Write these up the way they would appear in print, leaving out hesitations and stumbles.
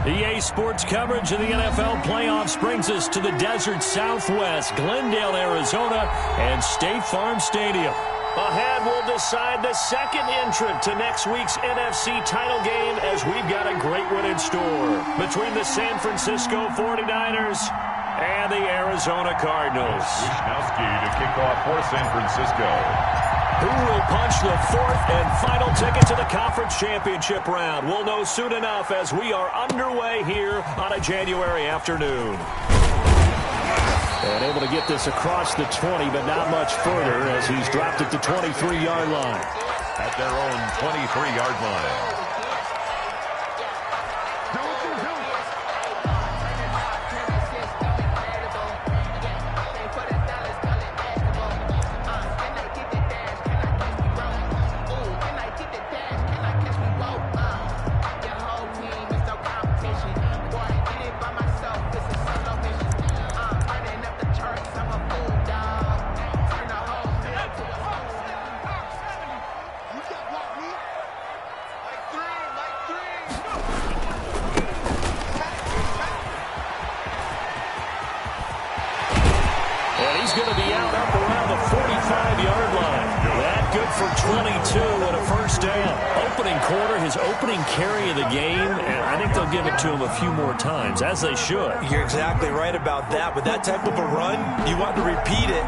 EA Sports coverage of the NFL playoffs brings us to the desert Southwest, Glendale, Arizona, and State Farm Stadium. Ahead, we'll decide the second entrant to next week's NFC title game as we've got a great one in store between the San Francisco 49ers and the Arizona Cardinals. Wisnowski to kick off for San Francisco. Who will punch the fourth and final ticket to the conference championship round? We'll know soon enough as we are underway here on a January afternoon. And able to get this across the 20, but not much further as he's dropped it to 23-yard line. At their own 23-yard line. He's going to be out up around the 45-yard line. That good for 22 and a first down. Opening quarter, his opening carry of the game, and I think they'll give it to him a few more times, as they should. You're exactly right about that. With that type of a run, you want to repeat it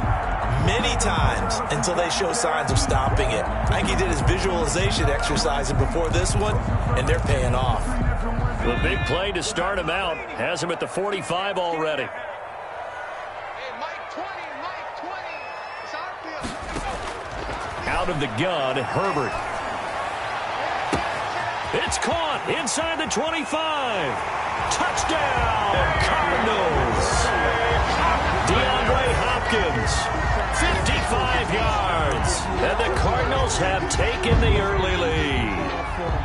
many times until they show signs of stopping it. I think he did his visualization exercise before this one, and they're paying off. The big play to start him out has him at the 45 already. Out of the gun, Herbert. It's caught inside the 25. Touchdown, Cardinals. DeAndre Hopkins, 55 yards. And the Cardinals have taken the early lead.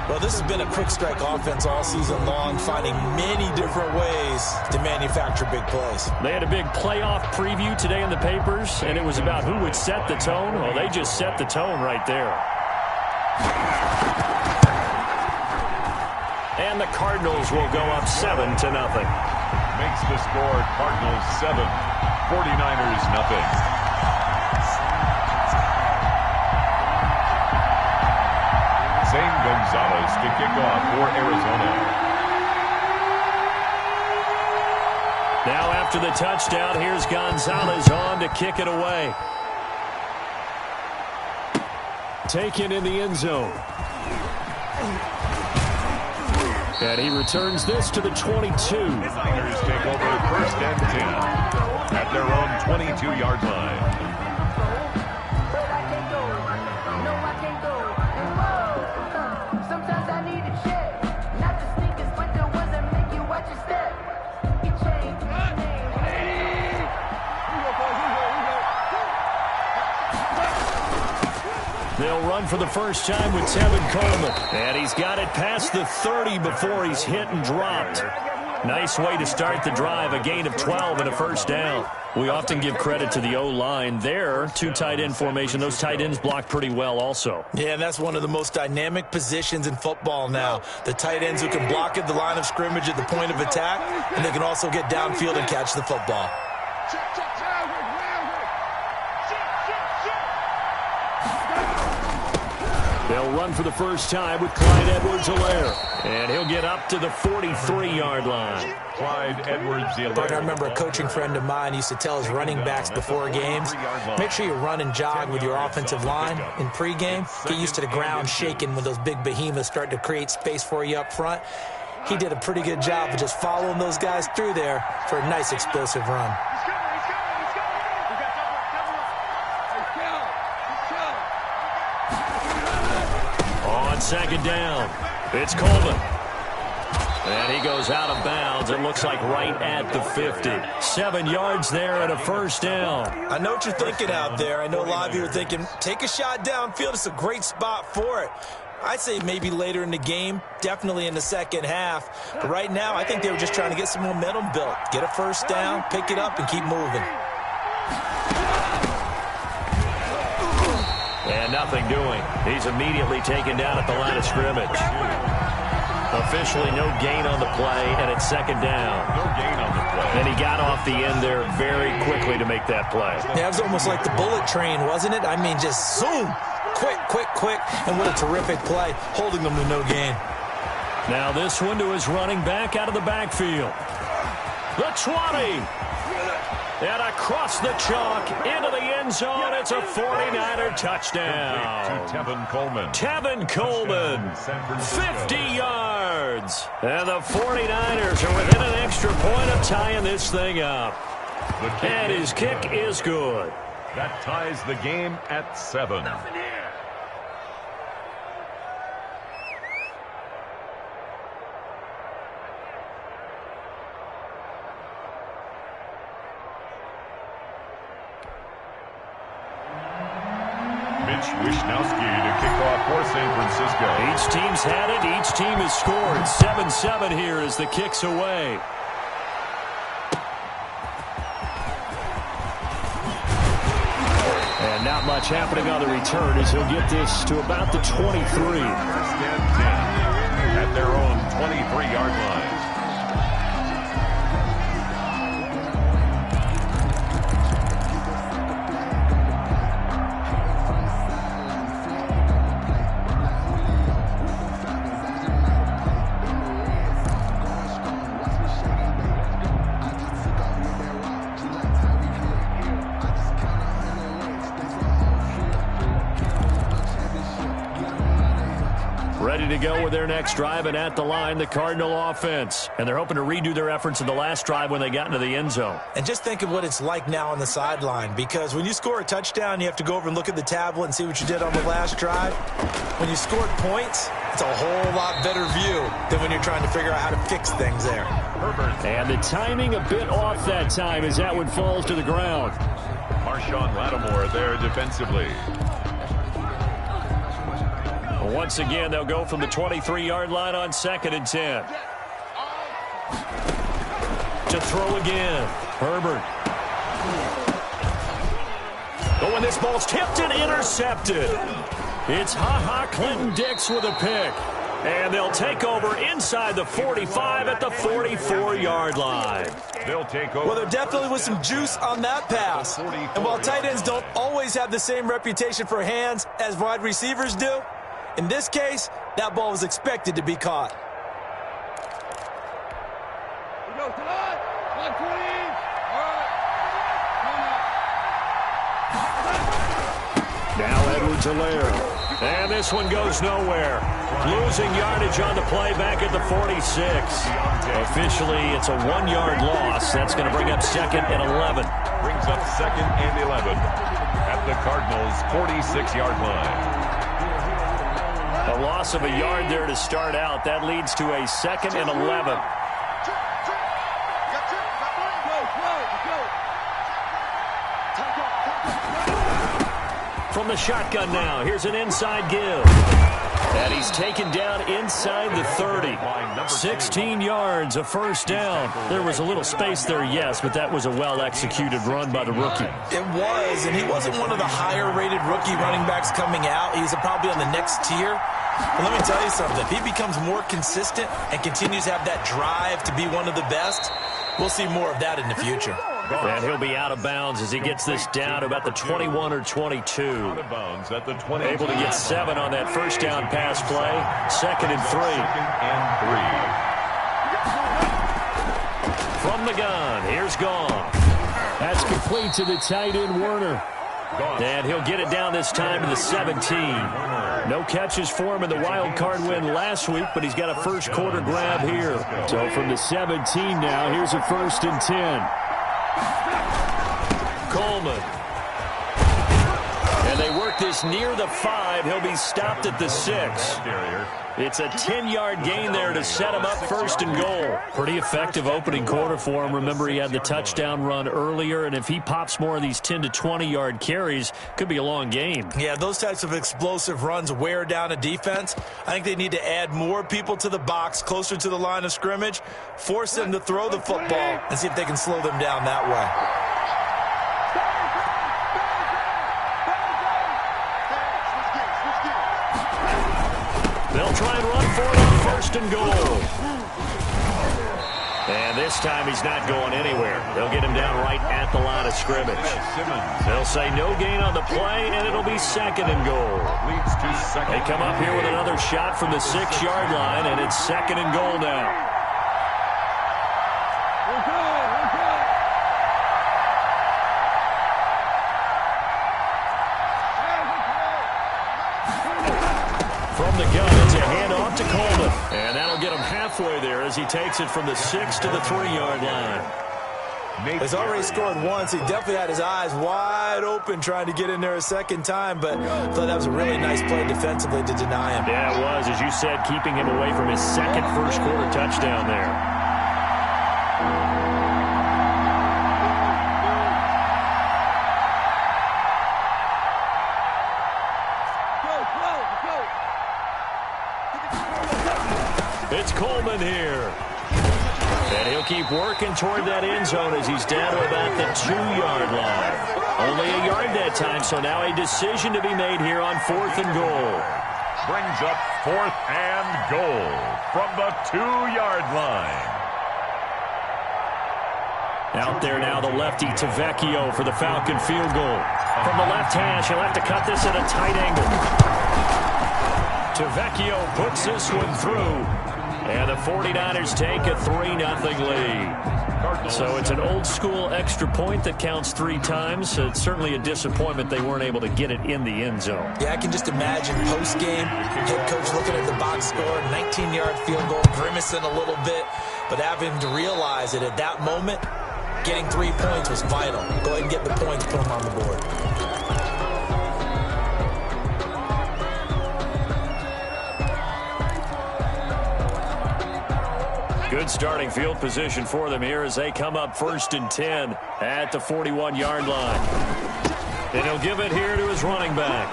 Well, this has been a quick strike offense all season long, finding many different ways to manufacture big plays. They had a big playoff preview today in the papers, and it was about who would set the tone. Well, they just set the tone right there. And the Cardinals will go up 7-0. Makes the score Cardinals 7, 49ers nothing. Zane Gonzalez to kick off for Arizona. Now after the touchdown, here's Gonzalez on to kick it away. Taken in the end zone. And he returns this to the 22. Niners take over first and 10 at their own 22-yard line. They'll run for the first time with Tevin Coleman. And he's got it past the 30 before he's hit and dropped. Nice way to start the drive, a gain of 12 and a first down. We often give credit to the O-line there. Two tight end formation. Those tight ends block pretty well also. Yeah, and that's one of the most dynamic positions in football now. The tight ends who can block at the line of scrimmage at the point of attack, and they can also get downfield and catch the football. They'll run for the first time with Clyde Edwards-Helaire. And he'll get up to the 43-yard line. Clyde Edwards-Helaire. I remember a coaching friend of mine used to tell his running backs before games, make sure you run and jog with your offensive line in pregame. Get used to the ground shaking when those big behemoths start to create space for you up front. He did a pretty good job of just following those guys through there for a nice explosive run. Second down. It's Coleman. And he goes out of bounds. It looks like right at the 50. 7 yards there and a first down. I know what you're thinking out there. I know a lot of you are thinking, take a shot downfield. It's a great spot for it. I'd say maybe later in the game, definitely in the second half. But right now, I think they were just trying to get some momentum built. Get a first down, pick it up, and keep moving. And nothing doing. He's immediately taken down at the line of scrimmage. Officially no gain on the play, and it's second down. No gain on the play. And he got off the end there very quickly to make that play. Yeah, it was almost like the bullet train, wasn't it? I mean, just zoom. Quick, quick, quick. And what a terrific play, holding them to no gain. Now this one to his running back out of the backfield. The 20. And across the chalk into the end zone. It's a 49er touchdown. To Tevin Coleman. Tevin Coleman, 50 yards. And the 49ers are within an extra point of tying this thing up. And his kick is good. That ties the game at 7. Wishnowski to kick off for San Francisco. Each team's had it. Each team has scored. 7-7 here as the kick's away. And not much happening on the return as he'll get this to about the 23. First and 10 at their own 23-yard line. Ready to go with their next drive, and at the line, the Cardinal offense. And they're hoping to redo their efforts in the last drive when they got into the end zone. And just think of what it's like now on the sideline, because when you score a touchdown, you have to go over and look at the tablet and see what you did on the last drive. When you scored points, it's a whole lot better view than when you're trying to figure out how to fix things there. And the timing a bit off that time as that one falls to the ground. Marshawn Lattimore there defensively. Once again, they'll go from the 23-yard line on 2nd and 10. To throw again. Herbert. Oh, and this ball's tipped and intercepted. It's Clinton Dix with a pick. And they'll take over inside the 45 at the 44-yard line. They'll take over. Well, there definitely was some juice on that pass. And while tight ends don't always have the same reputation for hands as wide receivers do, in this case, that ball was expected to be caught. Now Edwards-Helaire. And this one goes nowhere. Losing yardage on the play back at the 46. Officially, it's a 1-yard loss. That's going to bring up 2nd and 11. Brings up 2nd and 11 at the Cardinals' 46-yard line. A loss of a yard there to start out. That leads to a 2nd and 11. From the shotgun now, here's an inside give. And he's taken down inside the 30. 16 yards, a first down. There was a little space there, yes, but that was a well-executed run by the rookie. It was, and he wasn't one of the higher-rated rookie running backs coming out. He's probably on the next tier. But let me tell you something. If he becomes more consistent and continues to have that drive to be one of the best, we'll see more of that in the future. And he'll be out of bounds as he gets this down to about the 21 or 22. Able to get 7 on that first down pass play. 2nd and 3. From the gun, here's Gone. That's complete to the tight end, Werner. And he'll get it down this time to the 17. No catches for him in the wild card win last week, but he's got a first quarter grab here. So from the 17 now, here's a 1st and 10. Coleman. And they work this near the 5. He'll be stopped at the 6. It's a 10-yard gain there to set him up 1st and goal. Pretty effective opening quarter for him. Remember, he had the touchdown run earlier, and if he pops more of these 10 to 20-yard carries, could be a long game. Yeah, those types of explosive runs wear down a defense. I think they need to add more people to the box, closer to the line of scrimmage, force them to throw the football, and see if they can slow them down that way. They'll try and run for it on first and goal. And this time he's not going anywhere. They'll get him down right at the line of scrimmage. They'll say no gain on the play, and it'll be second and goal. They come up here with another shot from the 6-yard line, and it's second and goal now. From the gun, it's a handoff to Coleman. And that'll get him halfway there as he takes it from the 6 to the 3-yard line. He's already scored once. He definitely had his eyes wide open trying to get in there a second time, but I thought that was a really nice play defensively to deny him. Yeah, it was, as you said, keeping him away from his second first-quarter touchdown there. It's Coleman here. And he'll keep working toward that end zone as he's down to about the 2-yard line. Only a yard that time, so now a decision to be made here on 4th and goal. Brings up 4th and goal from the 2-yard line. Out there now, the lefty Tavecchio for the Falcon field goal. From the left hash, he'll have to cut this at a tight angle. Tavecchio puts this one through. And the 49ers take a 3-0 lead. So it's an old-school extra point that counts 3 times. So it's certainly a disappointment they weren't able to get it in the end zone. Yeah, I can just imagine post-game, head coach looking at the box score, 19-yard field goal, grimacing a little bit, but having to realize that at that moment, getting 3 points was vital. Go ahead and get the points, put them on the board. Good starting field position for them here as they come up 1st and 10 at the 41-yard line. And he'll give it here to his running back.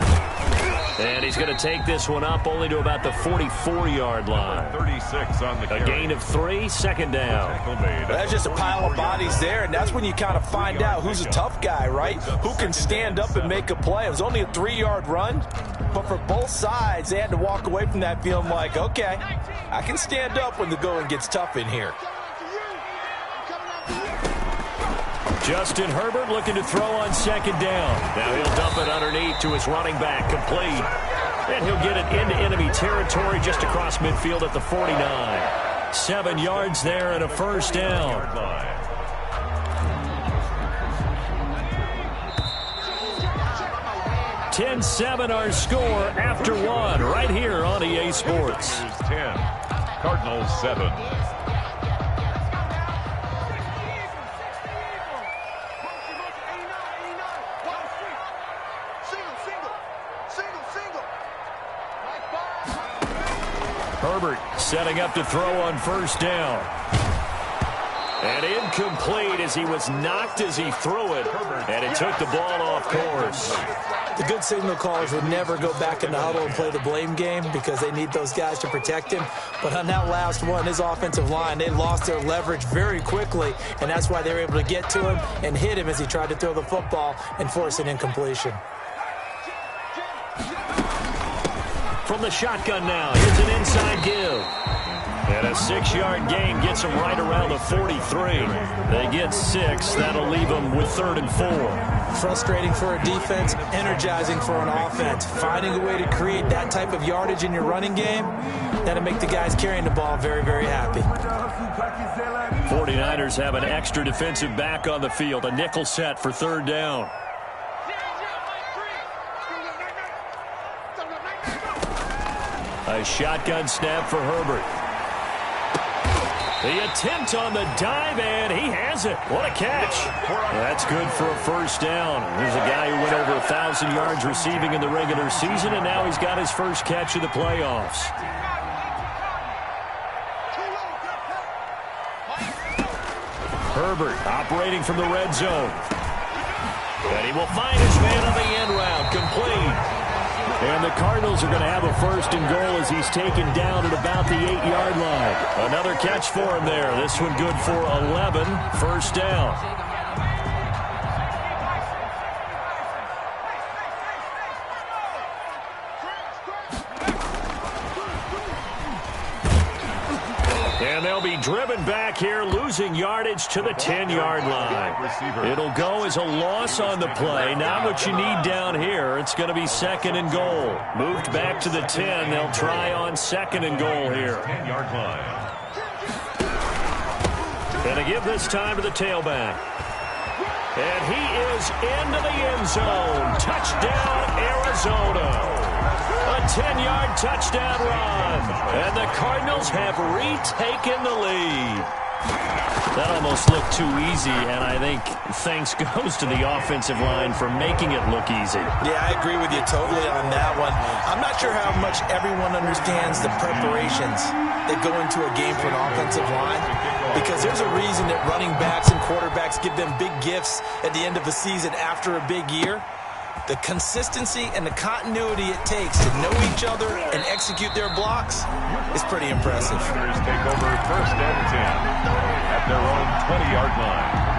And he's going to take this one up only to about the 44-yard line. 36 on the carry. A gain of 3, second down. That's just a pile of bodies there, and that's when you kind of find out who's a tough guy, right? Who can stand up and make a play. It was only a 3-yard run, but for both sides, they had to walk away from that feeling like, okay, I can stand up when the going gets tough in here. Justin Herbert looking to throw on second down. Now he'll dump it underneath to his running back, complete. And he'll get it into enemy territory just across midfield at the 49. 7 yards there and a first down. 10-7 our score after 1 right here on EA Sports. 10, Cardinals 7. Herbert setting up to throw on first down. And incomplete as he was knocked as he threw it. And it took the ball off course. The good signal callers would never go back in the huddle and play the blame game because they need those guys to protect him. But on that last one, his offensive line, they lost their leverage very quickly, and that's why they were able to get to him and hit him as he tried to throw the football and force an incompletion. From the shotgun now, here's an inside give. And a 6-yard gain gets them right around the 43. They get 6. That'll leave them with 3rd and 4. Frustrating for a defense, energizing for an offense. Finding a way to create that type of yardage in your running game, that'll make the guys carrying the ball very, very happy. 49ers have an extra defensive back on the field. A nickel set for 3rd down. A shotgun snap for Herbert. The attempt on the dive, and he has it. What a catch. That's good for a first down. There's a guy who went over 1,000 yards receiving in the regular season, and now he's got his first catch of the playoffs. Herbert operating from the red zone. And he will find his man on the end route, complete. And the Cardinals are going to have a 1st and goal as he's taken down at about the 8-yard line. Another catch for him there. This one good for 11. First down. And they'll be driven back here, losing yardage to the 10-yard line. It'll go as a loss on the play. Not what you need down here. It's going to be 2nd and goal. Moved back to the 10. They'll try on 2nd and goal here. 10-yard line. And to give this time to the tailback. And he is into the end zone. Touchdown, Arizona. A 10-yard touchdown run. And the Cardinals have retaken the lead. That almost looked too easy, and I think thanks goes to the offensive line for making it look easy. Yeah, I agree with you totally on that one. I'm not sure how much everyone understands the preparations that go into a game for an offensive line, because there's a reason that running backs and quarterbacks give them big gifts at the end of the season after a big year. The consistency and the continuity it takes to know each other and execute their blocks is pretty impressive. Take over 1st and 10 at their own 20-yard line.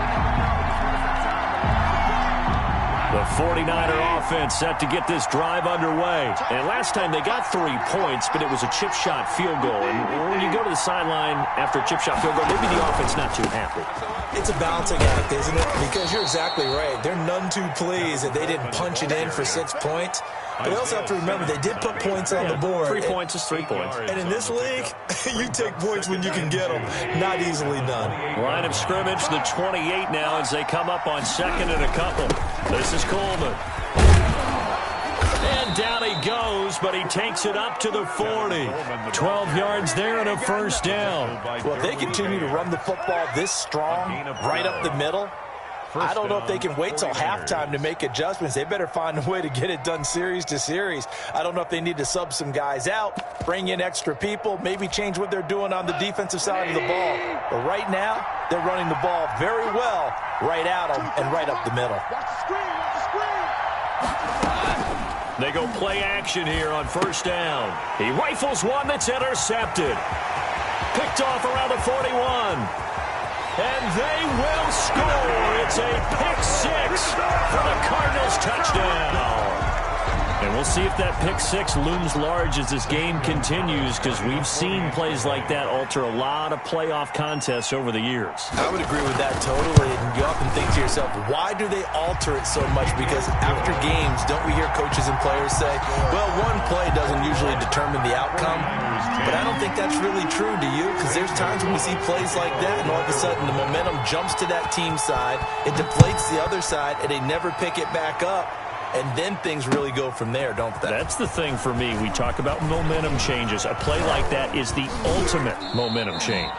The 49er offense set to get this drive underway. And last time they got 3 points, but it was a chip shot field goal. And when you go to the sideline after a chip shot field goal, maybe the offense not too happy. It's a balancing act, isn't it? Because you're exactly right. They're none too pleased that they didn't punch it in for 6 points. But they also have to remember they did put points on the board. 3 points is 3 points. And in this league, you take points when you can get them. Not easily done. Line of scrimmage, the 28 now as they come up on 2nd and a couple. This is Coleman. And down he goes, but he takes it up to the 40. 12 yards there and a 1st down. Well, if they continue to run the football this strong, right up the middle, I don't know if they can wait till halftime to make adjustments. They better find a way to get it done series to series. I don't know if they need to sub some guys out, bring in extra people, maybe change what they're doing on the defensive side of the ball. But right now, they're running the ball very well right at them and right up the middle. They go play action here on 1st down. He rifles one that's intercepted. Picked off around the 41. And they will score. It's a pick 6 for the Cardinals touchdown. And we'll see if that pick 6 looms large as this game continues, because we've seen plays like that alter a lot of playoff contests over the years. I would agree with that totally. And you often think to yourself, why do they alter it so much? Because after games, don't we hear coaches and players say, well, one play doesn't usually determine the outcome. But I don't think that's really true, do you? Because there's times when we see plays like that, and all of a sudden the momentum jumps to that team side, it deflates the other side, and they never pick it back up. And then things really go from there, don't they? That's the thing for me. We talk about momentum changes. A play like that is the ultimate momentum change.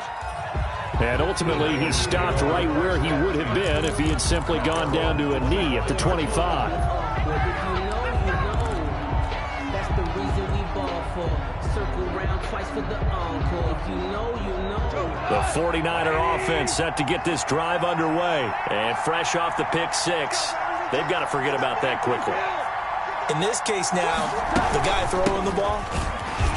And ultimately, he stopped right where he would have been if he had simply gone down to a knee at the 25. That's the reason we ball for. Circle round twice for the encore. If you know, you know. The 49er offense set to get this drive underway. And fresh off the pick 6. They've got to forget about that quickly. In this case now, the guy throwing the ball,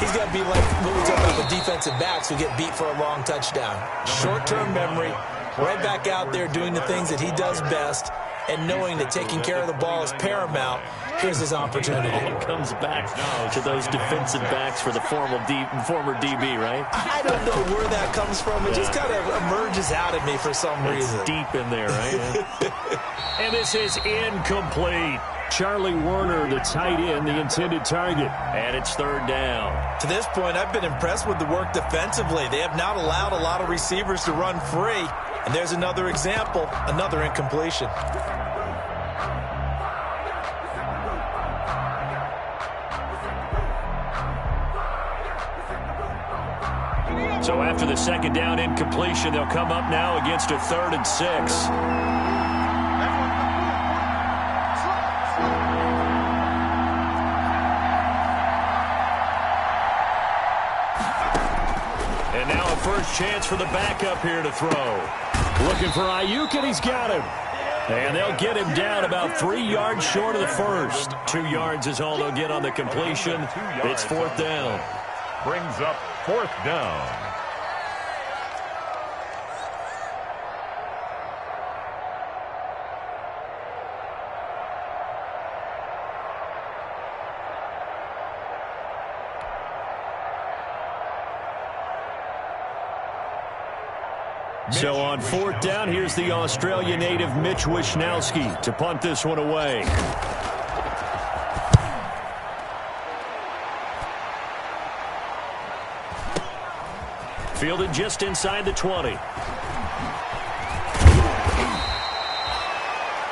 he's got to be like what we talk about the defensive backs who get beat for a long touchdown. Short-term memory, right back out there doing the things that he does best, and knowing that taking care of the ball is paramount. Here's his opportunity. It comes back to those defensive backs for the former DB, right? I don't know where that comes from. It just kind of emerges out of me for some reason. It's deep in there, right? And this is incomplete. Charlie Werner, the tight end, the intended target. And it's 3rd down. To this point, I've been impressed with the work defensively. They have not allowed a lot of receivers to run free. And there's another example, another incompletion. So after the 2nd down incompletion, they'll come up now against a 3rd and 6. And now a first chance for the backup here to throw. Looking for Ayuk, and he's got him. And they'll get him down about 3 yards short of the first. 2 yards is all they'll get on the completion. It's 4th down. Brings up 4th down. So on 4th down, here's the Australia native Mitch Wishnowski to punt this one away. Fielded just inside the 20.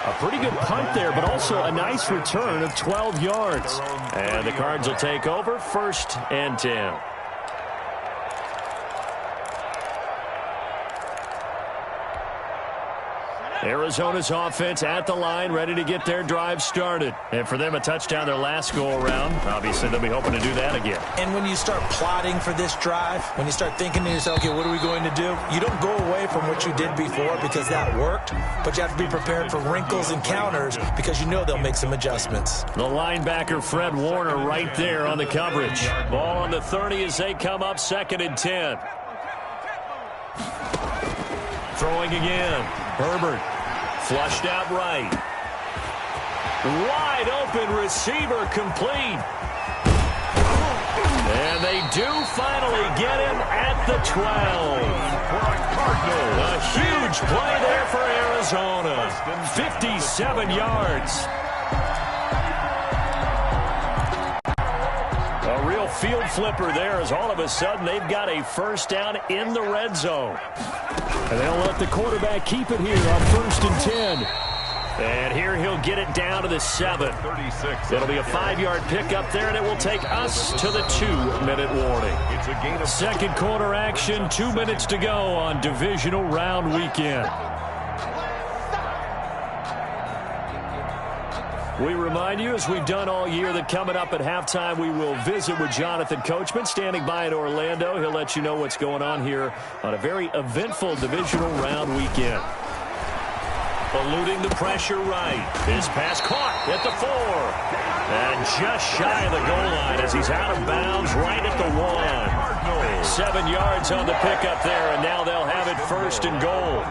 A pretty good punt there, but also a nice return of 12 yards. And the Cards will take over 1st and 10. Arizona's offense at the line, ready to get their drive started. And for them, a touchdown their last go-around. Obviously, they'll be hoping to do that again. And when you start plotting for this drive, when you start thinking to yourself, okay, what are we going to do? You don't go away from what you did before because that worked, but you have to be prepared for wrinkles and counters because you know they'll make some adjustments. The linebacker, Fred Warner, right there on the coverage. Ball on the 30 as they come up 2nd and 10. Throwing again. Herbert. Flushed out right. Wide open receiver complete. And they do finally get him at the 12. A huge play there for Arizona. 57 yards. A real field flipper there as all of a sudden they've got a 1st down in the red zone. And they'll let the quarterback keep it here on 1st and 10. And here he'll get it down to the 7. It'll be a 5-yard pickup there, and it will take us to the 2-minute warning. It's a gain of 2nd quarter action, 2 minutes to go on divisional round weekend. We remind you, as we've done all year, that coming up at halftime, we will visit with Jonathan Coachman, standing by in Orlando. He'll let you know what's going on here on a very eventful divisional round weekend. Eluding the pressure right. His pass caught at the 4. And just shy of the goal line as he's out of bounds right at the 1. 7 yards on the pickup there, and now they'll have it 1st and goal.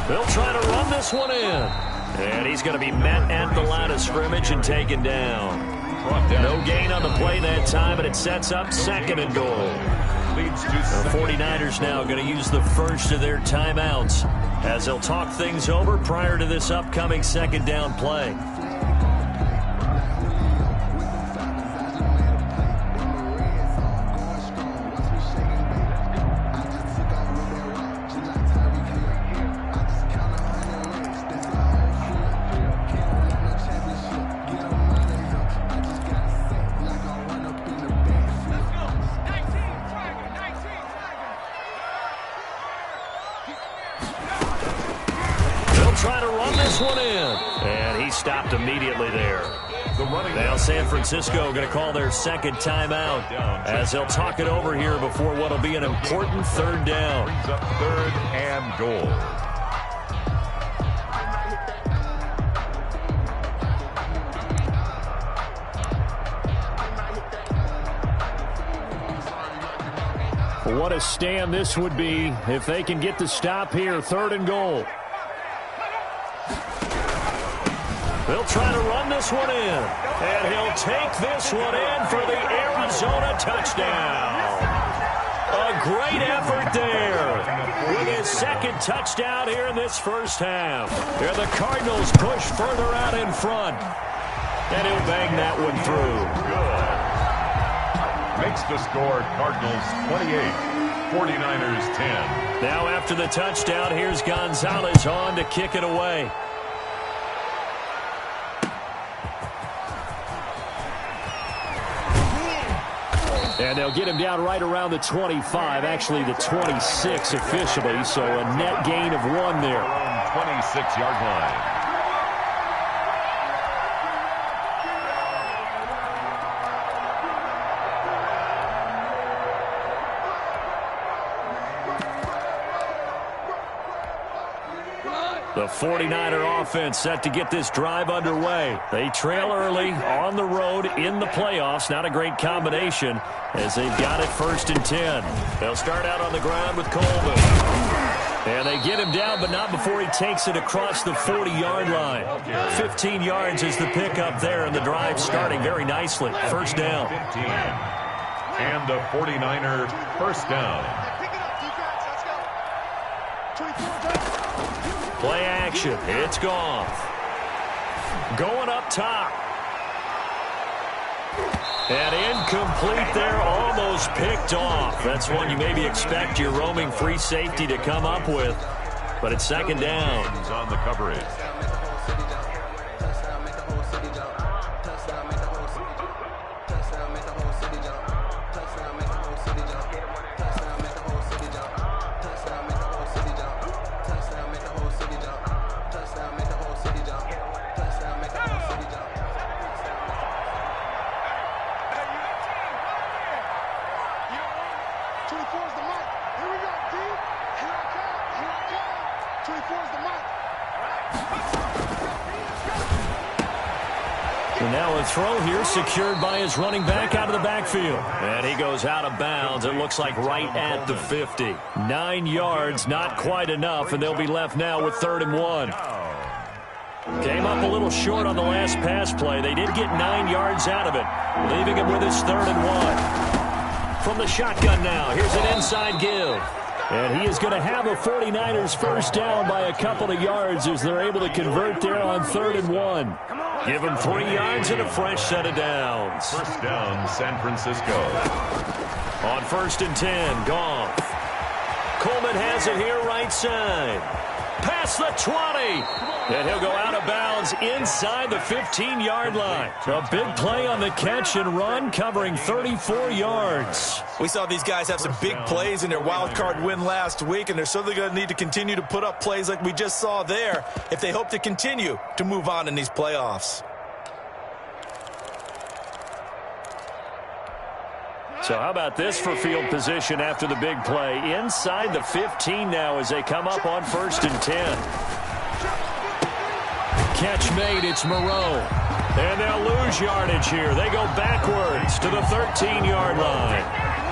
They'll try to run this one in. And he's going to be met at the line of scrimmage and taken down. No gain on the play that time, and it sets up 2nd and goal. The 49ers now going to use the first of their timeouts as they'll talk things over prior to this upcoming 2nd down play. Stopped immediately there. Now San Francisco going to call their 2nd timeout as they'll talk it over here before what will be an important 3rd down. Brings up 3rd and goal. What a stand this would be if they can get the stop here. 3rd and goal. They'll try to run this one in. And he'll take this one in for the Arizona touchdown. A great effort there with his 2nd touchdown here in this 1st half. Here the Cardinals push further out in front. And he'll bang that one through. Good. Makes the score Cardinals 28, 49ers 10. Now after the touchdown, here's Gonzalez on to kick it away. And they'll get him down right around the 25, actually the 26 officially, so a net gain of 1 there. 26-yard line. The 49er offense set to get this drive underway. They trail early on the road in the playoffs. Not a great combination as they've got it 1st and 10. They'll start out on the ground with Coleman. And they get him down, but not before he takes it across the 40-yard line. 15 yards is the pickup there, and the drive starting very nicely. First down. 15. And the 49er first down. Play action. It's Goff. Going up top. And incomplete there, almost picked off. That's one you maybe expect your roaming free safety to come up with. But it's second down. On the coverage. And now a throw here secured by his running back out of the backfield. And he goes out of bounds. It looks like right at the 50. 9 yards, not quite enough, and they'll be left now with 3rd and 1. Came up a little short on the last pass play. They did get 9 yards out of it, leaving him with his 3rd and 1. From the shotgun now, here's an inside give. And he is going to have a 49ers first down by a couple of yards as they're able to convert there on 3rd and 1. Give him 3 yards and a fresh set of downs. First down, San Francisco. On 1st and 10, Goff. Coleman has it here right side. Past the 20. And he'll go out of bounds inside the 15-yard line. A big play on the catch and run, covering 34 yards. We saw these guys have some big plays in their wild card win last week, and they're certainly going to need to continue to put up plays like we just saw there if they hope to continue to move on in these playoffs. So how about this for field position after the big play? Inside the 15 now as they come up on 1st and 10. Catch made, it's Moreau. And they'll lose yardage here. They go backwards to the 13-yard line.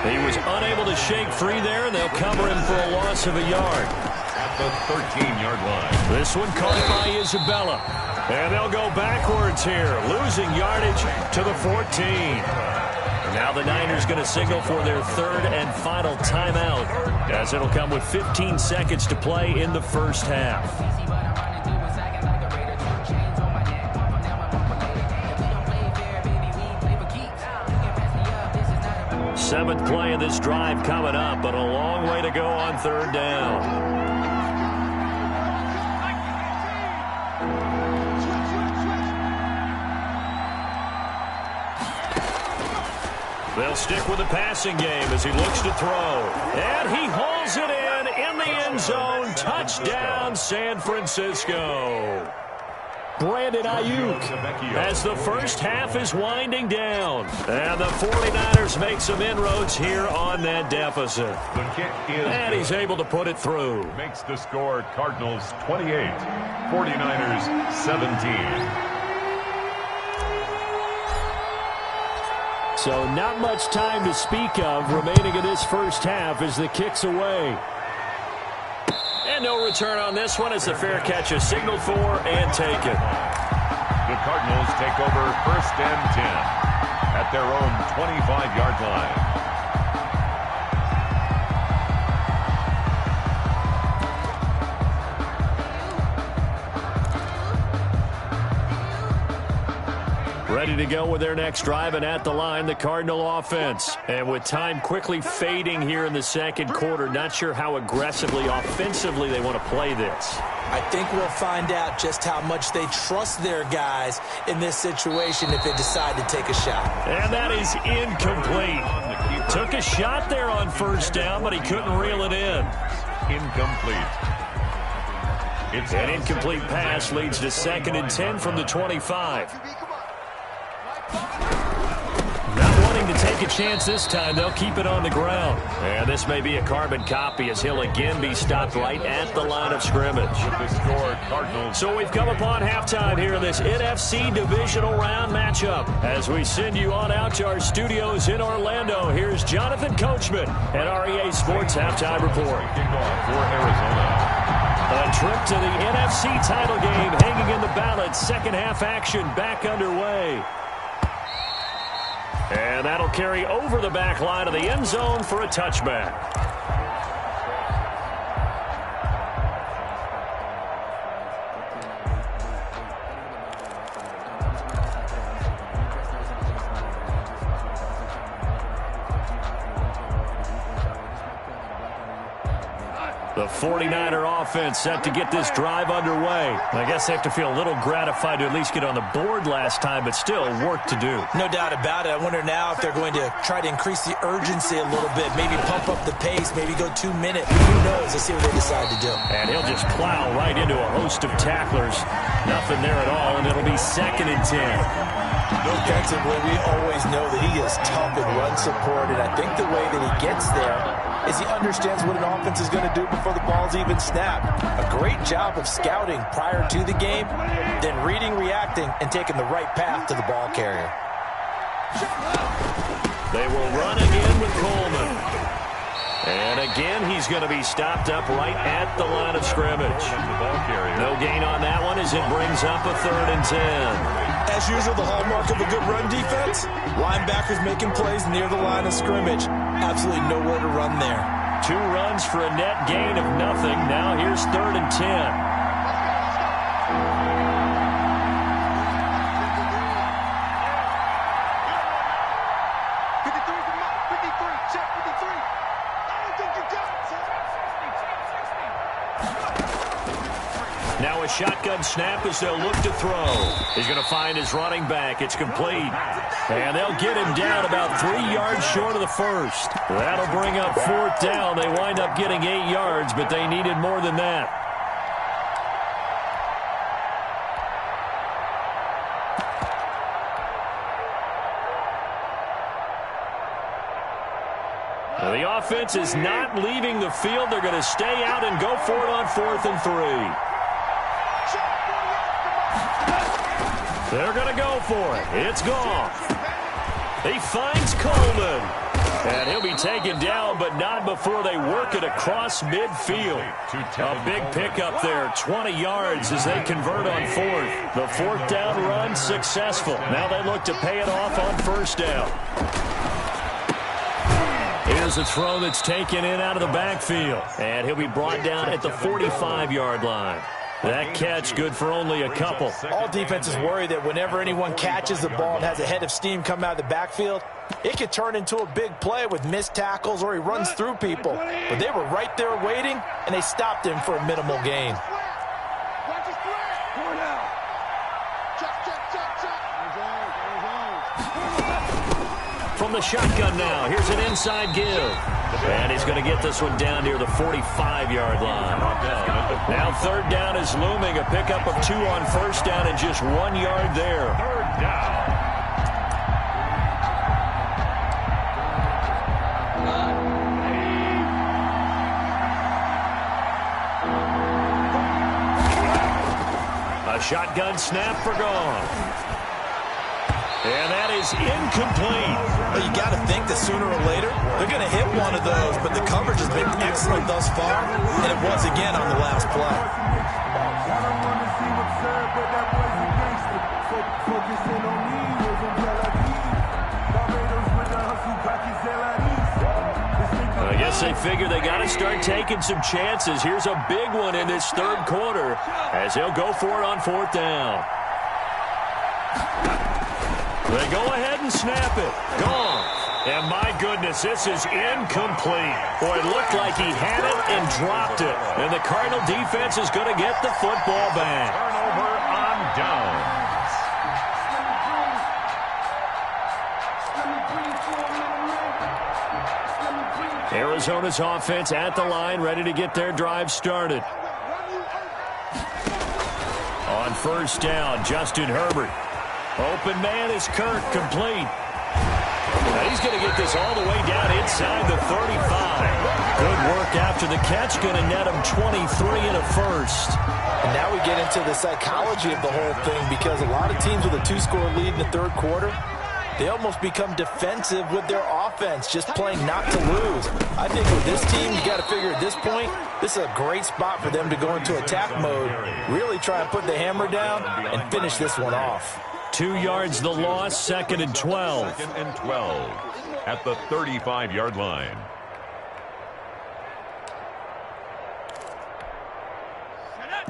He was unable to shake free there, and they'll cover him for a loss of a yard. At the 13-yard line. This one caught by Isabella. And they'll go backwards here, losing yardage to the 14. Now the Niners going to signal for their 3rd and final timeout, as it'll come with 15 seconds to play in the first half. 7th play of this drive coming up, but a long way to go on 3rd down. They'll stick with the passing game as he looks to throw. And he hauls it in the end zone. Touchdown, San Francisco. Brandon Ayuk as the first half is winding down. And the 49ers make some inroads here on that deficit. The kick is and he's able to put it through. Makes the score Cardinals 28, 49ers 17. So not much time to speak of remaining in this first half as the kick's away. And no return on this one as the fair catch is signaled for and taken. The Cardinals take over 1st and 10 at their own 25-yard line. Ready to go with their next drive, and at the line, the Cardinal offense. And with time quickly fading here in the second quarter, not sure how aggressively, offensively they want to play this. I think we'll find out just how much they trust their guys in this situation if they decide to take a shot. And that is incomplete. Took a shot there on 1st down, but he couldn't reel it in. Incomplete. It's an incomplete pass leads to 2nd and 10 from the 25. Not wanting to take take a chance this time. They'll keep it on the ground. And this may be a carbon copy as he'll again be stopped right at the line of scrimmage. So we've come upon halftime here in this NFC divisional round matchup. As we send you on out to our studios in Orlando, here's Jonathan Coachman at REA Sports Halftime Report. For Arizona. A trip to the NFC title game hanging in the balance. Second half action back underway. And that'll carry over the back line of the end zone for a touchback. The 49er offense set to get this drive underway. I guess they have to feel a little gratified to at least get on the board last time, but still work to do. No doubt about it. I wonder now if they're going to try to increase the urgency a little bit, maybe pump up the pace, maybe go 2 minutes. Who knows? Let's see what they decide to do. And he'll just plow right into a host of tacklers. Nothing there at all, and it'll be 2nd and 10. Defensively, we always know that he is tough and run support, and I think the way that he gets there is he understands what an offense is going to do before the ball's even snapped. A great job of scouting prior to the game, then reading, reacting, and taking the right path to the ball carrier. They will run again with Coleman. And again, he's going to be stopped up right at the line of scrimmage. No gain on that one as it brings up a 3rd and 10. As usual, the hallmark of a good run defense, linebackers making plays near the line of scrimmage. Absolutely nowhere to run there. 2 runs for a net gain of nothing. Now here's 3rd and 10. Now a shotgun snap as they'll look to throw. He's going to find his running back. It's complete. And they'll get him down about 3 yards short of the first. That'll bring up 4th down. They wind up getting 8 yards, but they needed more than that. Now the offense is not leaving the field. They're going to stay out and go for it on 4th and 3. They're going to go for it. It's gone. He finds Coleman. And he'll be taken down, but not before they work it across midfield. A big pickup there, 20 yards as they convert on 4th. The 4th down run successful. Now they look to pay it off on 1st down. Here's a throw that's taken in out of the backfield. And he'll be brought down at the 45-yard line. That catch good for only a couple. All defenses worry that whenever anyone catches the ball and has a head of steam come out of the backfield, it could turn into a big play with missed tackles or he runs through people. But they were right there waiting, and they stopped him for a minimal gain. From the shotgun now, here's an inside give. And he's going to get this one down near the 45-yard line. Now 3rd down is looming. A pickup of 2 on 1st down and just 1 yard there. 3rd down. A shotgun snap for gone. And that is incomplete. Well, you got to think that sooner or later they're going to hit one of those, but the coverage has been excellent thus far, and it was again on the last play. I guess they figure they got to start taking some chances. Here's a big one in this 3rd quarter as they'll go for it on 4th down. They go ahead and snap it. Gone. And my goodness, this is incomplete. Boy, it looked like he had it and dropped it. And the Cardinal defense is going to get the football back. Turnover on downs. Arizona's offense at the line, ready to get their drive started. On 1st down, Justin Herbert. Open man is Kirk, complete. He's going to get this all the way down inside the 35. Good work after the catch. Going to net him 23 and a first. And now we get into the psychology of the whole thing, because a lot of teams with a 2-score lead in the third quarter, they almost become defensive with their offense, just playing not to lose. I think with this team, you got to figure at this point, this is a great spot for them to go into attack mode, really try and put the hammer down and finish this one off. 2 yards the loss, 2nd and 12. 2nd and 12 at the 35-yard line.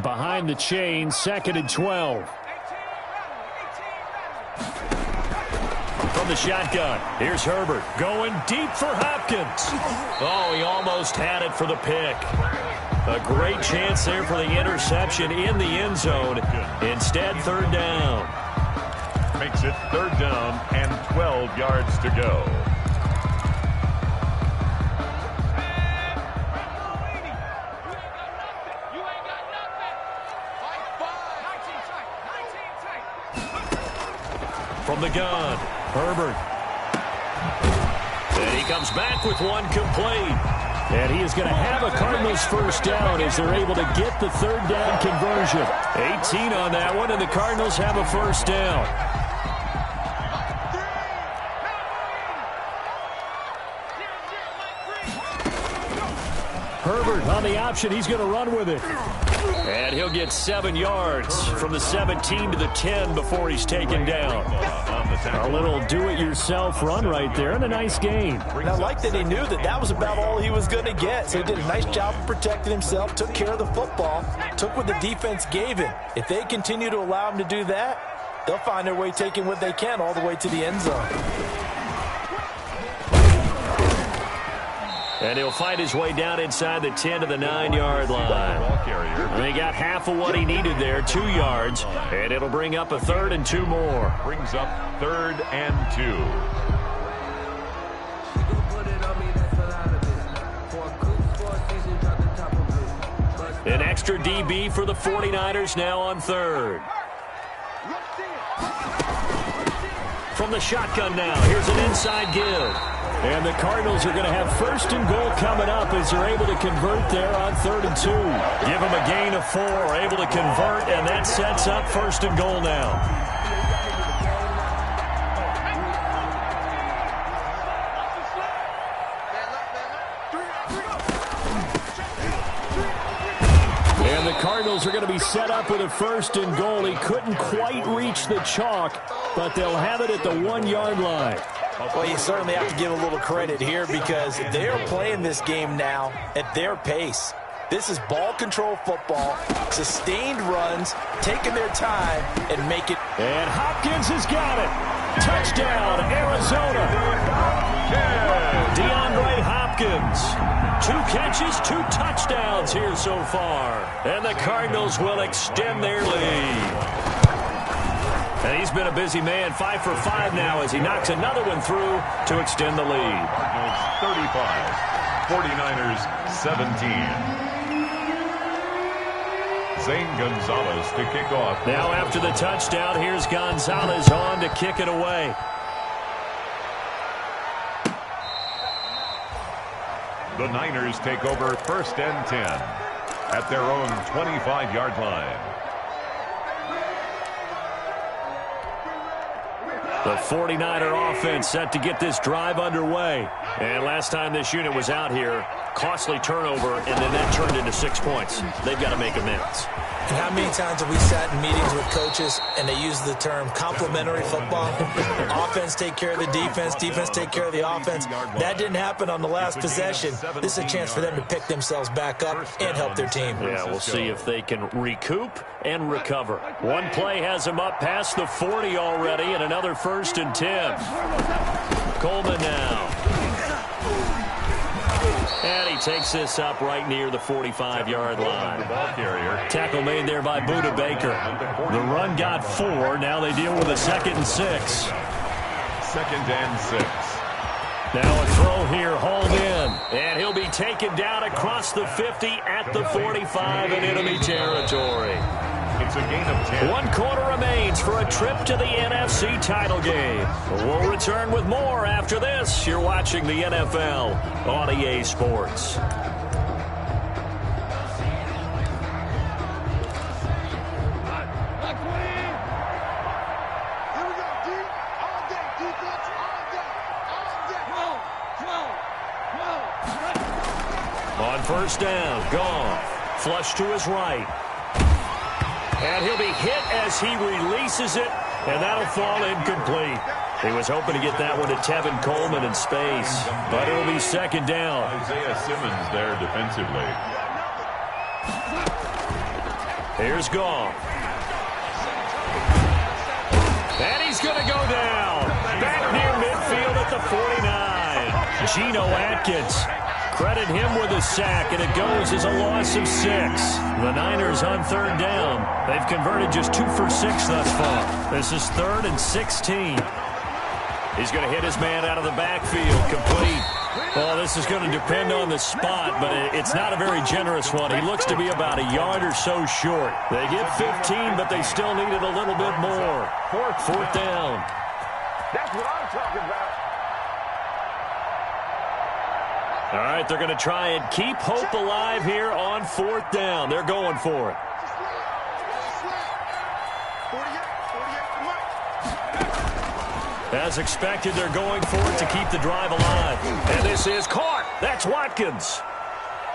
Behind the chain, 2nd and 12. From the shotgun, here's Herbert going deep for Hopkins. Oh, he almost had it for the pick. A great chance there for the interception in the end zone. Instead, 3rd down. Makes it 3rd down and 12 yards to go. From the gun, Herbert. And he comes back with one complete. And he is going to have a Cardinals first down as they're able to get the 3rd down conversion. 18 on that one, and the Cardinals have a first down. Herbert on the option. He's going to run with it. And he'll get 7 yards from the 17 to the 10 before he's taken down. A little do-it-yourself run right there, and a nice gain. And I like that he knew that that was about all he was going to get. So he did a nice job of protecting himself, took care of the football, took what the defense gave him. If they continue to allow him to do that, they'll find their way taking what they can all the way to the end zone. And he'll fight his way down inside the 10 to the 9-yard line. And he got half of what he needed there, 2 yards. And it'll bring up a 3rd and 2 more. Brings up 3rd and 2. An extra DB for the 49ers now on 3rd. From the shotgun now, here's an inside give. And the Cardinals are going to have 1st and goal coming up as they're able to convert there on 3rd and 2. Give them a gain of 4, able to convert, and that sets up 1st and goal now. And the Cardinals are going to be set up with a 1st and goal. He couldn't quite reach the chalk, but they'll have it at the 1-yard line. Well, you certainly have to give a little credit here, because they're playing this game now at their pace. This is ball control football, sustained runs, taking their time, and make it. And Hopkins has got it. Touchdown, Arizona. DeAndre Hopkins. 2 catches, 2 touchdowns here so far. And the Cardinals will extend their lead. And he's been a busy man, 5 for 5 now as he knocks another one through to extend the lead. Cardinals 35, 49ers 17. Zane Gonzalez to kick off. Now after the touchdown, here's Gonzalez on to kick it away. The Niners take over 1st and 10 at their own 25-yard line. The 49er offense set to get this drive underway. And last time this unit was out here, costly turnover, and then that turned into 6 points. They've got to make amends. And how many times have we sat in meetings with coaches and they use the term complementary football? Offense take care of the defense, defense take care of the offense. That didn't happen on the last possession. This is a chance for them to pick themselves back up and help their team. Yeah, we'll see if they can recoup and recover. One play has them up past the 40 already, and another 1st and 10. Coleman now. And he takes this up right near the 45-yard line. Tackle made there by Budda Baker. The run got 4. Now they deal with a 2nd and 6. 2nd and 6. Now a throw here, hauled in. And he'll be taken down across the 50 at the 45 in enemy territory. It's a gain of 10. 1 quarter remains for a trip to the NFC title game. We'll return with more after this. You're watching the NFL on EA Sports. On first down, gone. Flush to his right. And he'll be hit as he releases it, and that'll fall incomplete. He was hoping to get that one to Tevin Coleman in space, but it'll be second down. Isaiah Simmons there defensively. Here's Goff. And he's going to go down. Back near midfield at the 49. Geno Atkins. Credit him with a sack, and it goes as a loss of 6. The Niners on third down. They've converted just 2 for 6 thus far. This is 3rd and 16. He's going to hit his man out of the backfield, complete. Well, this is going to depend on the spot, but it's not a very generous one. He looks to be about a yard or so short. They get 15, but they still need it a little bit more. Fourth down. That's what I'm talking about. All right, they're going to try and keep hope alive here on 4th down. They're going for it. As expected, they're going for it to keep the drive alive. And this is caught. That's Watkins.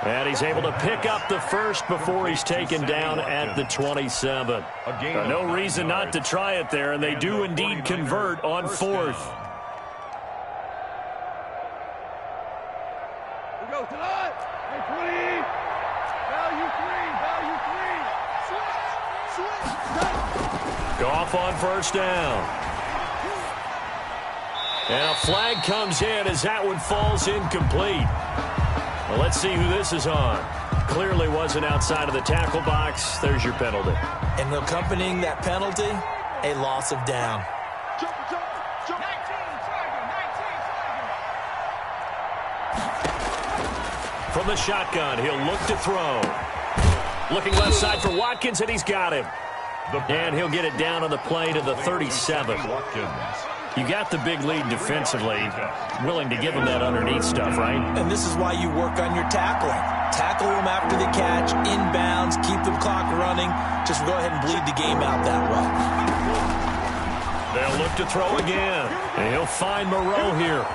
And he's able to pick up the first before he's taken down at the 27. No reason not to try it there, and they do indeed convert on 4th. Goff on first down. And a flag comes in as that one falls incomplete. Well, let's see who this is on. Clearly wasn't outside of the tackle box. There's your penalty. And accompanying that penalty, a loss of down. From the shotgun, he'll look to throw. Looking left side for Watkins, and he's got him. And he'll get it down on the play to the 37. You got the big lead defensively. Willing to give him that underneath stuff, right? And this is why you work on your tackling. Tackle them after the catch, inbounds, keep the clock running. Just go ahead and bleed the game out that way. They'll look to throw again. And he'll find Moreau here.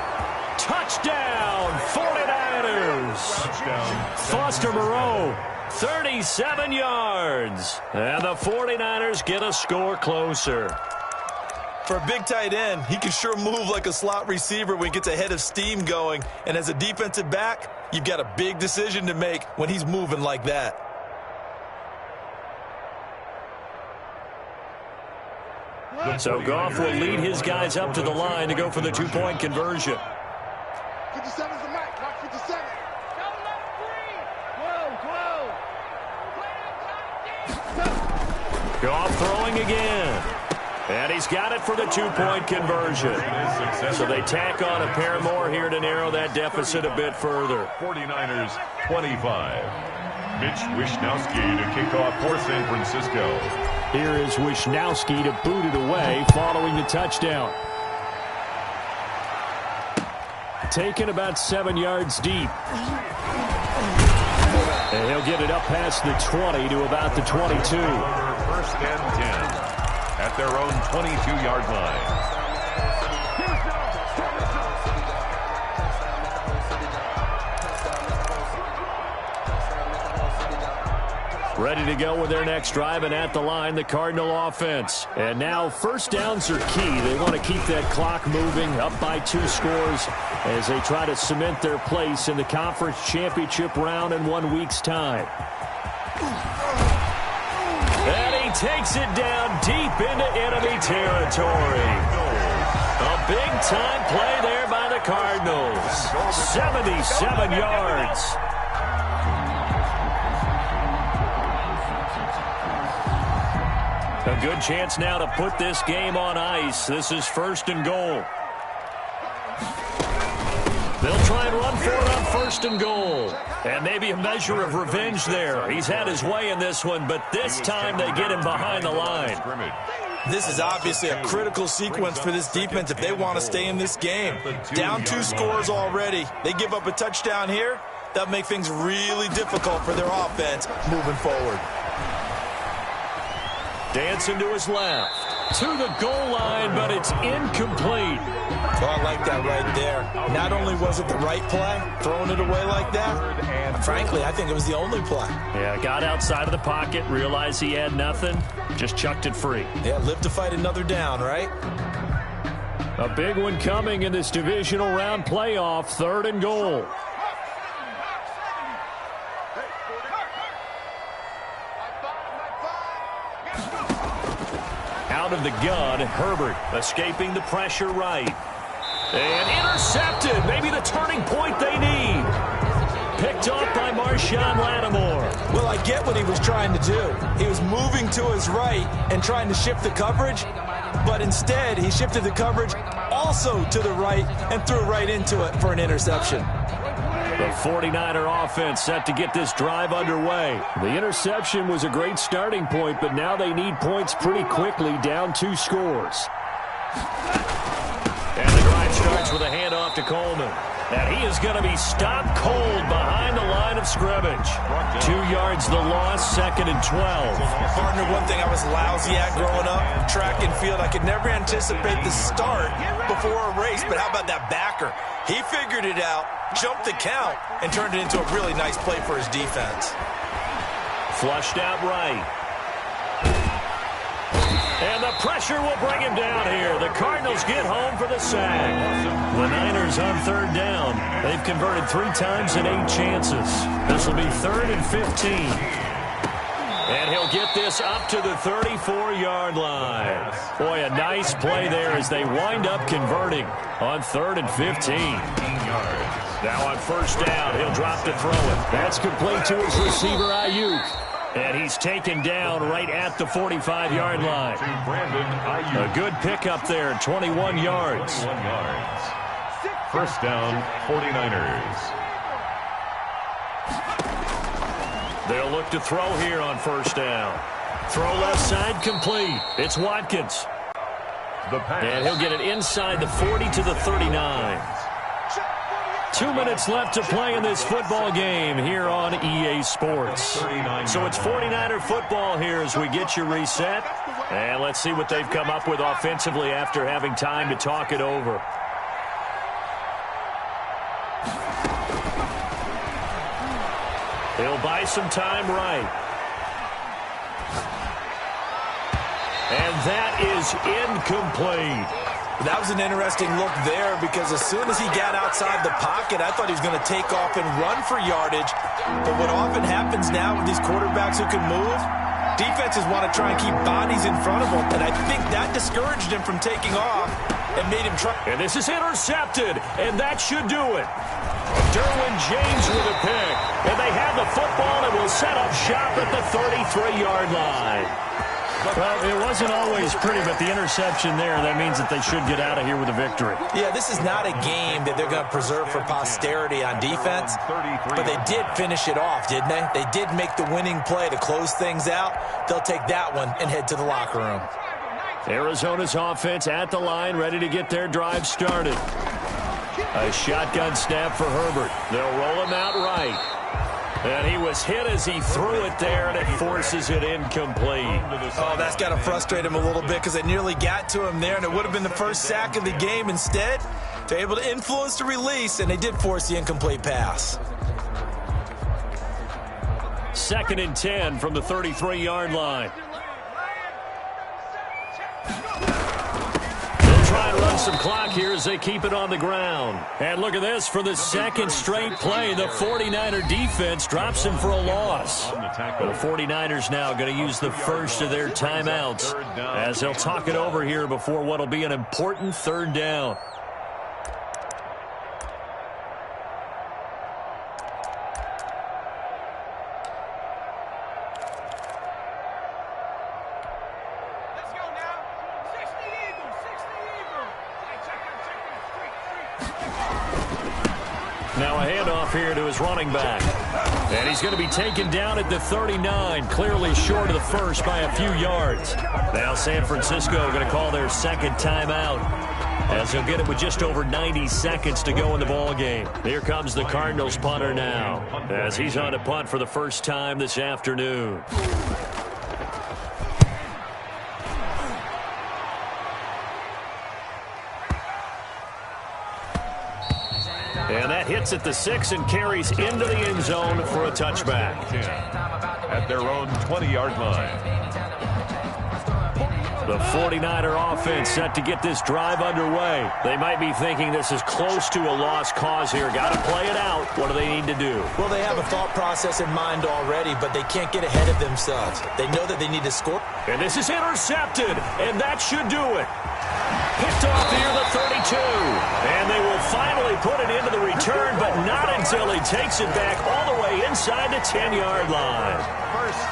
Touchdown, 49ers. Touchdown. Foster Moreau, 37 yards. And the 49ers get a score closer. For a big tight end, he can sure move like a slot receiver when he gets a head of steam going. And as a defensive back, you've got a big decision to make when he's moving like that. So Goff will lead his guys up to the line to go for the two-point conversion. 57's the mic. Watch 57. Goff throwing again. And he's got it for the two-point conversion. So they tack on a pair more here to narrow that deficit a bit further. 49ers 25. Mitch Wishnowsky to kick off for San Francisco. Here is Wishnowsky to boot it away following the touchdown. Taken about 7 yards deep. And he'll get it up past the 20 to about the 22. First and 10 at their own 22-yard line. Ready to go with their next drive, and at the line, the Cardinal offense. And now first downs are key. They want to keep that clock moving, up by 2 scores as they try to cement their place in the conference championship round in 1 week's time. And he takes it down deep into enemy territory. A big-time play there by the Cardinals. 77 yards. A good chance now to put this game on ice. This is 1st and goal. They'll try and run for it on first and goal. And maybe a measure of revenge there. He's had his way in this one, but this time they get him behind the line. This is obviously a critical sequence for this defense if they want to stay in this game. Down 2 scores already. They give up a touchdown here. That'll make things really difficult for their offense moving forward. Dancing to his left. To the goal line, but it's incomplete. Oh, I like that right there. Not only was it the right play, throwing it away like that, frankly, I think it was the only play. Yeah, got outside of the pocket, realized he had nothing, just chucked it free. Yeah, live to fight another down, right? A big one coming in this divisional round playoff, 3rd and goal. Out of the gun, Herbert escaping the pressure right. And intercepted. Maybe the turning point they need. Picked off by Marshawn Lattimore. Well, I get what he was trying to do. He was moving to his right and trying to shift the coverage, but instead he shifted the coverage also to the right and threw right into it for an interception. The 49er offense set to get this drive underway. The interception was a great starting point, but now they need points pretty quickly, down 2 scores. And the drive starts with a handoff to Coleman. And he is going to be stopped cold behind the line of scrimmage. 2 yards the loss, 2nd and 12. Partner, one thing I was lousy at growing up, track and field, I could never anticipate the start before a race, but how about that backer? He figured it out, jumped the count, and turned it into a really nice play for his defense. Flushed out right. And the pressure will bring him down here. The Cardinals get home for the sack. The Niners on 3rd down. They've converted 3 times in 8 chances. This will be 3rd and 15. And he'll get this up to the 34-yard line. Boy, a nice play there as they wind up converting on 3rd and 15. Now on 1st down, he'll drop to throw it. That's complete to his receiver, Ayuk. And he's taken down right at the 45-yard line. A good pickup there, 21 yards. 1st down, 49ers. They'll look to throw here on 1st down. Throw left side complete. It's Watkins. And he'll get it inside the 40 to the 39. 2 minutes left to play in this football game here on EA Sports. So it's 49er football here as we get you reset. And let's see what they've come up with offensively after having time to talk it over. He'll buy some time right. And that is incomplete. That was an interesting look there because as soon as he got outside the pocket, I thought he was going to take off and run for yardage. But what often happens now with these quarterbacks who can move, defenses want to try and keep bodies in front of them. And I think that discouraged him from taking off and made him try. And this is intercepted, and that should do it. Derwin James with a pick. And they have the football and will set up shop at the 33-yard line. Well, it wasn't always pretty, but the interception there, that means that they should get out of here with a victory. Yeah, this is not a game that they're going to preserve for posterity on defense, but they did finish it off, didn't they? They did make the winning play to close things out. They'll take that one and head to the locker room. Arizona's offense at the line, ready to get their drive started. A shotgun snap for Herbert. They'll roll him out right. And he was hit as he threw it there, and it forces it incomplete. Oh, that's got to frustrate him a little bit because it nearly got to him there, and it would have been the first sack of the game. Instead, they're able to influence the release, and they did force the incomplete pass. 2nd and 10 from the 33-yard line. Try and run some clock here as they keep it on the ground. And look at this. For the 2nd straight play, the 49er defense drops him for a loss. The 49ers now going to use the first of their timeouts as they'll talk it over here before what will be an important 3rd down. Now a handoff here to his running back. And he's going to be taken down at the 39, clearly short of the first by a few yards. Now San Francisco going to call their second timeout, as he'll get it with just over 90 seconds to go in the ball game. Here comes the Cardinals punter now, as he's on to punt for the first time this afternoon. And that hits at the 6 and carries into the end zone for a touchback. At their own 20-yard line. The 49er offense set to get this drive underway. They might be thinking this is close to a lost cause here. Got to play it out. What do they need to do? Well, they have a thought process in mind already, but they can't get ahead of themselves. They know that they need to score. And this is intercepted, and that should do it. Picked off near the 32. And they will finally put it into the return, but not until he takes it back all the way inside the 10-yard line.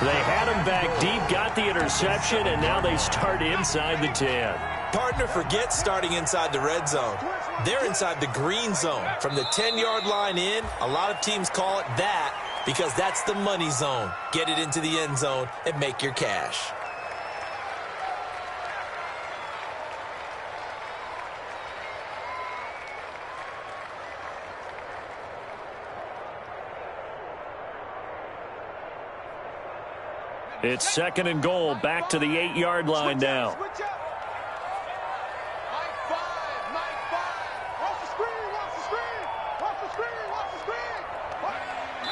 They had him back deep, got the interception, and now they start inside the 10. Partner, forget starting inside the red zone. They're inside the green zone. From the 10-yard line in, a lot of teams call it that because that's the money zone. Get it into the end zone and make your cash. It's 2nd and goal, back to the 8-yard line now.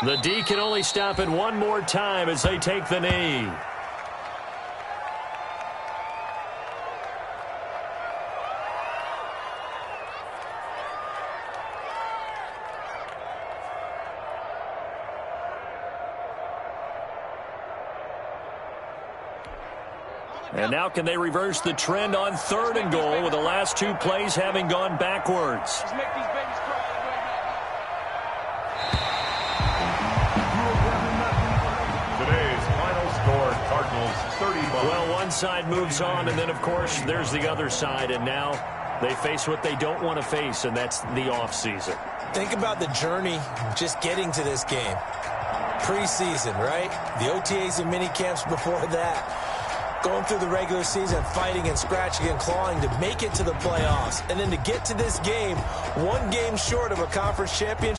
The D can only stop it one more time as they take the knee. And now can they reverse the trend on 3rd and goal with the last 2 plays having gone backwards? Today's final score, Cardinals 35. Well, one side moves on, and then, of course, there's the other side. And now they face what they don't want to face, and that's the offseason. Think about the journey just getting to this game. Preseason, right? The OTAs and mini camps before that. Going through the regular season, fighting and scratching and clawing to make it to the playoffs. And then to get to this game, one game short of a conference championship.